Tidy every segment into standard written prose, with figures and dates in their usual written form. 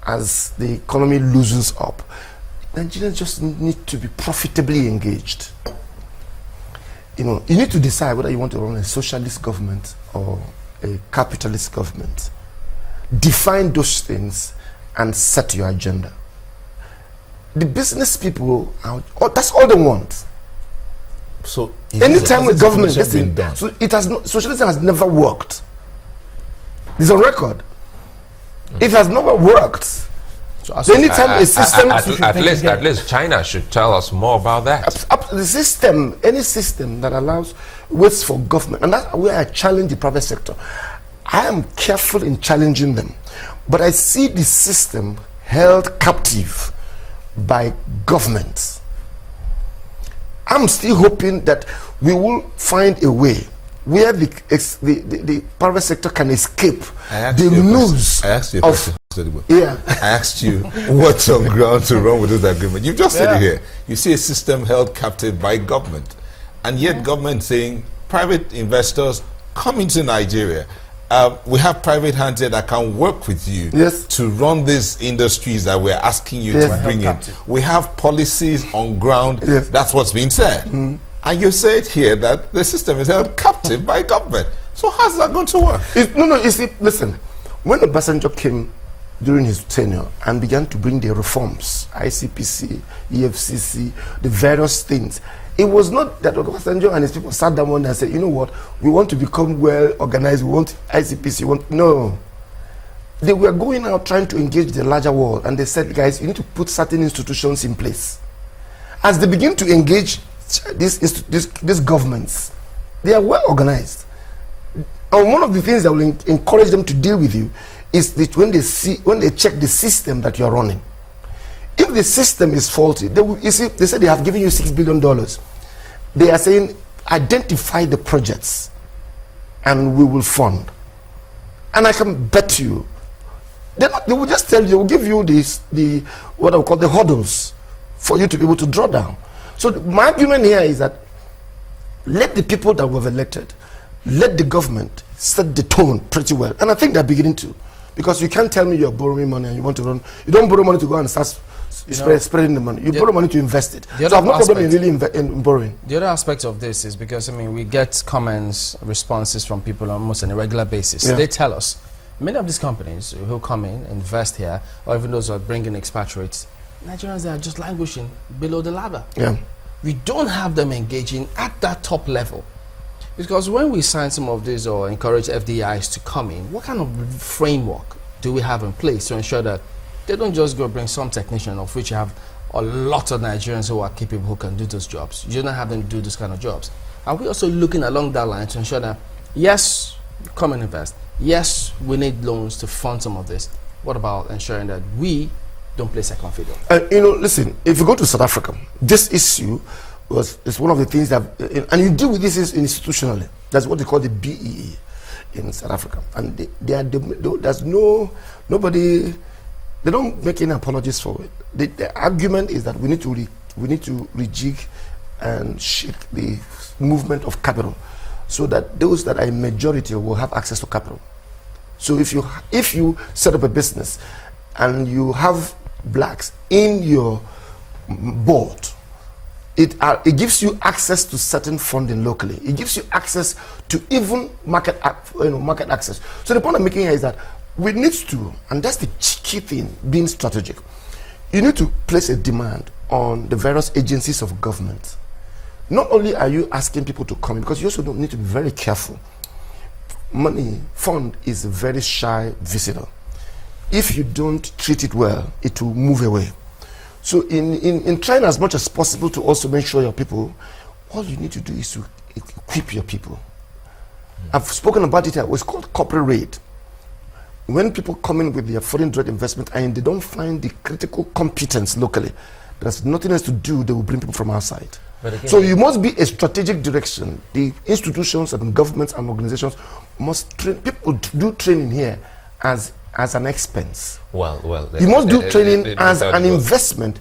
as the economy loosens up, Nigerians just need to be profitably engaged. You need to decide whether you want to run a socialist government or a capitalist government. Define those things and set your agenda. The business people, that's all they want. So anytime the government gets in, so it has no, socialism has never worked. It's on record. It has never worked. So anytime a system, at least China should tell us more about that. The system, any system that waits for government, and that's where I challenge the private sector. I am careful in challenging them, but I see the system held captive by governments. I'm still hoping that we will find a way where the private sector can escape the noose. I asked you a question. Yeah. I asked you what's on ground to run with this agreement. You've just said it here. You see a system held captive by government, and yet government saying private investors come into Nigeria. We have private hands here that can work with you to run these industries that we're asking you to bring in. We have policies on ground. That's what's being said. And you say it here that the system is held captive by government. So how's that going to work? Listen, when Obasanjo came during his tenure and began to bring the reforms, ICPC, EFCC, the various things, it was not that Obasanjo and his people sat down one and said, you know what, we want to become well organized, we want ICPC, no. They were going out trying to engage the larger world, and they said, guys, you need to put certain institutions in place. As they begin to engage these governments, they are well organized. And one of the things that will encourage them to deal with you is that when they check the system that you are running. If the system is faulty, they say they have given you $6 billion. They are saying, identify the projects and we will fund. And I can bet you, they will just tell you, they will give you what I would call the hurdles for you to be able to draw down. So my argument here is that let the people that we've elected, let the government set the tone pretty well. And I think they're beginning to. Because you can't tell me you're borrowing money and you want to run. You don't borrow money to go and start spreading the money. You borrow money to invest it. So I have no problem in really in borrowing. The other aspect of this is because, we get comments, responses from people almost on a regular basis. They tell us, many of these companies who come in, invest here, or even those who are bringing expatriates, Nigerians are just languishing below the ladder. We don't have them engaging at that top level. Because when we sign some of these or encourage FDIs to come in, what kind of framework do we have in place to ensure that they don't just go bring some technician, of which you have a lot of Nigerians who are capable, who can do those jobs? You don't have them do those kind of jobs. Are we also looking along that line to ensure that, yes, come and invest, yes, we need loans to fund some of this? What about ensuring that we don't play second fiddle? Listen, if you go to South Africa, this issue is one of the things that, and you deal with this institutionally. That's what they call the BEE in South Africa. And there's nobody, they don't make any apologies for it. The argument is that we need to rejig and shake the movement of capital so that those that are in majority will have access to capital. So if you set up a business and you have blacks in your board, it gives you access to certain funding locally. It gives you access to even market access. So the point I'm making here is that we need to, and that's the key thing, being strategic. You need to place a demand on the various agencies of government. Not only are you asking people to come in, because you also need to be very careful. Fund is a very shy visitor. If you don't treat it well, it will move away. So in trying as much as possible to also make sure your people, all you need to do is to equip your people. I've spoken about it here. It's called corporate raid. When people come in with their foreign direct investment and they don't find the critical competence locally, there's nothing else to do, they will bring people from outside. So you must be a strategic direction. The institutions and governments and organizations must train. People do training here as an expense. You must do training as an investment,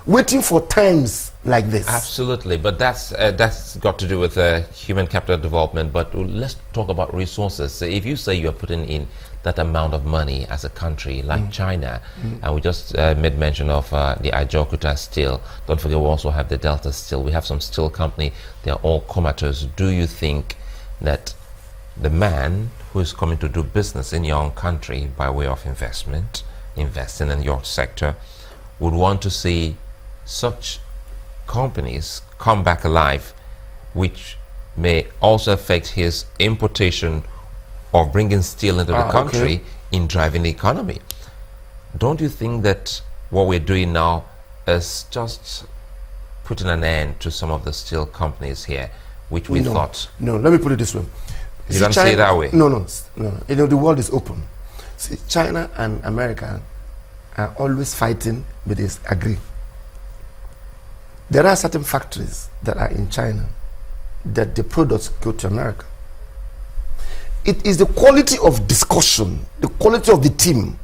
waiting for times like this. Absolutely, but that's got to do with human capital development. But let's talk about resources. So if you say you are putting in that amount of money as a country like China. And we just made mention of the Ajaokuta steel. Don't forget, we also have the Delta steel. We have some steel company. They're all comatose. Do you think that the man who is coming to do business in your own country by way of investment, investing in your sector, would want to see such companies come back alive, which may also affect his importation of bringing steel into the country in driving the economy? Don't you think that what we're doing now is just putting an end to some of the steel companies here, which we thought... No, let me put it this way. You don't say it that way? No. You know, the world is open. See, China and America are always fighting, but they agree. There are certain factories that are in China that the products go to America. It is the quality of discussion, the quality of the team.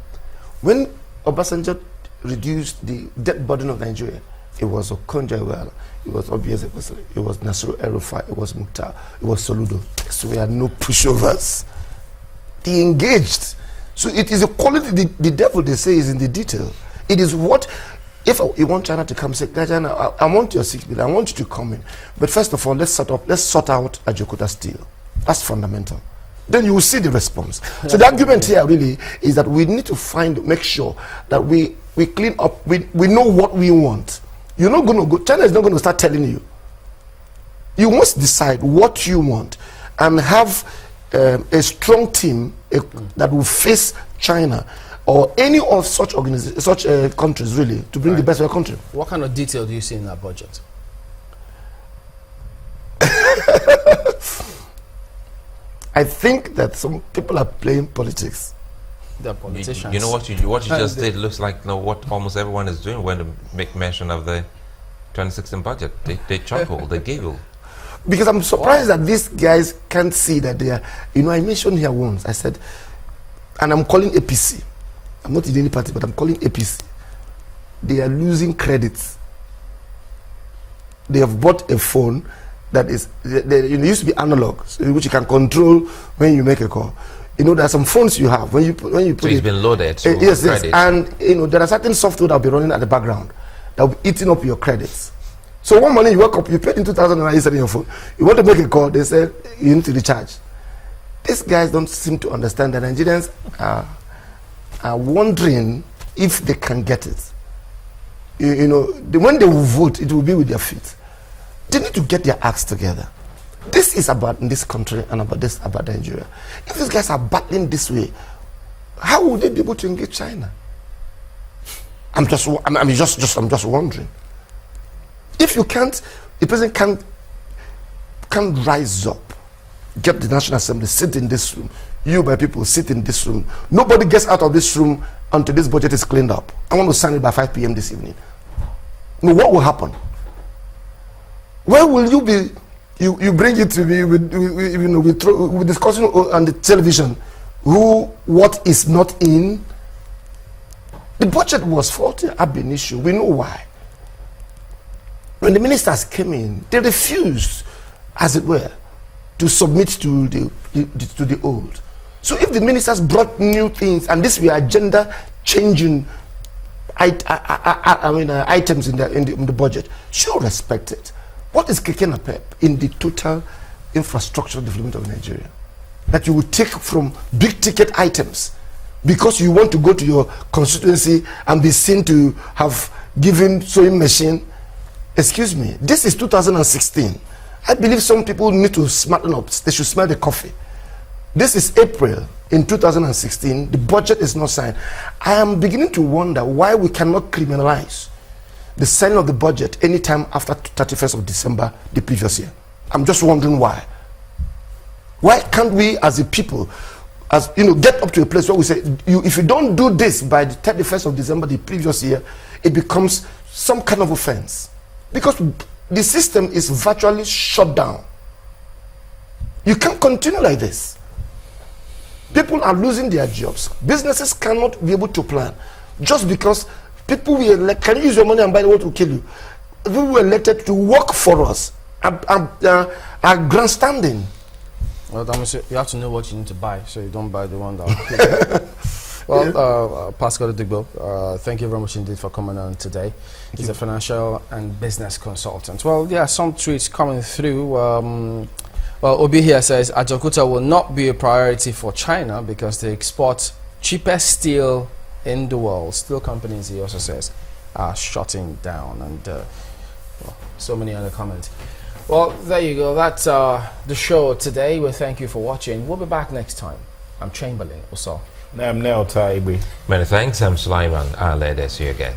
When Obasanjo reduced the debt burden of Nigeria, it was Okonjo-Iweala, it was obvious, it was Nasiru El-Rufai, it was Mukhtar, it was Soludo. So we had no pushovers. They engaged. So it is a quality, the devil, they say, is in the detail. It is what, if you want China to come, say, China, I want your 6 billion, I want you to come in. But first of all, let's sort out Ajaokuta steel. That's fundamental. Then you will see the response. So the argument here really is that we need to make sure that we clean up, we know what we want. You're not going to go, China is not going to start telling you. You must decide what you want and have a strong team that will face China or any of such organizations, such countries really, to bring the best of your country. What kind of detail do you see in that budget? I think that some people are playing politics. They're politicians. You know what you just did looks like what almost everyone is doing when they make mention of the 2016 budget. They chuckle, they giggle. Because I'm surprised that these guys can't see that they are, I mentioned here once, I said, and I'm calling APC. I'm not in any party, but I'm calling APC. They are losing credits. They have bought a phone that is, it used to be analog, which you can control when you make a call. There are some phones you have when you put so it's been loaded. So yes, and there are certain software that will be running at the background that will be eating up your credits. So one morning you wake up, you paid in 2,000 and you said in your phone, you want to make a call, they say you need to recharge. These guys don't seem to understand that Nigerians are wondering if they can get it. When they will vote, it will be with their feet. They need to get their acts together. This is about this country and about Nigeria. If these guys are battling this way, how will they be able to engage China? I'm just wondering. If you can't, the president can't rise up, get the National Assembly, sit in this room. You, my people, sit in this room. Nobody gets out of this room until this budget is cleaned up. I want to sign it by 5 p.m. this evening. What will happen? Where will you be? You bring it to me with discussing on the television what is not in. The budget was faulty ab initio. We know why. When the ministers came in, they refused, as it were, to submit to the old. So if the ministers brought new things, and this were agenda changing items in the budget, should respect it. What is kicking a pep in the total infrastructure development of Nigeria? That you will take from big ticket items because you want to go to your constituency and be seen to have given sewing machine. Excuse me, this is 2016. I believe some people need to smarten up. They should smell the coffee. This is April in 2016. The budget is not signed. I am beginning to wonder why we cannot criminalize the signing of the budget anytime after 31st of December the previous year. I'm just wondering why. Why can't we as a people, get up to a place where we say, if you don't do this by the 31st of December the previous year, it becomes some kind of offense. Because the system is virtually shut down. You can't continue like this. People are losing their jobs. Businesses cannot be able to plan just because people will elect. Can you use your money and buy the what will kill you? People were elected to work for us are grandstanding. Well, that means you have to know what you need to buy, so you don't buy the one that. Well, Pascal Odigbo, thank you very much indeed for coming on today. He's a financial and business consultant. Well, yeah, some tweets coming through. Well, Obi here says Ajaokuta will not be a priority for China because they export cheapest steel in the world. Steel companies, he also says, are shutting down, and well, so many other comments. Well, there you go. That's the show today. We thank you for watching. We'll be back next time. I'm Chamberlain. Also, I'm Nel Taibi. Many thanks. I'm Sulaiman. I'll let us see you again.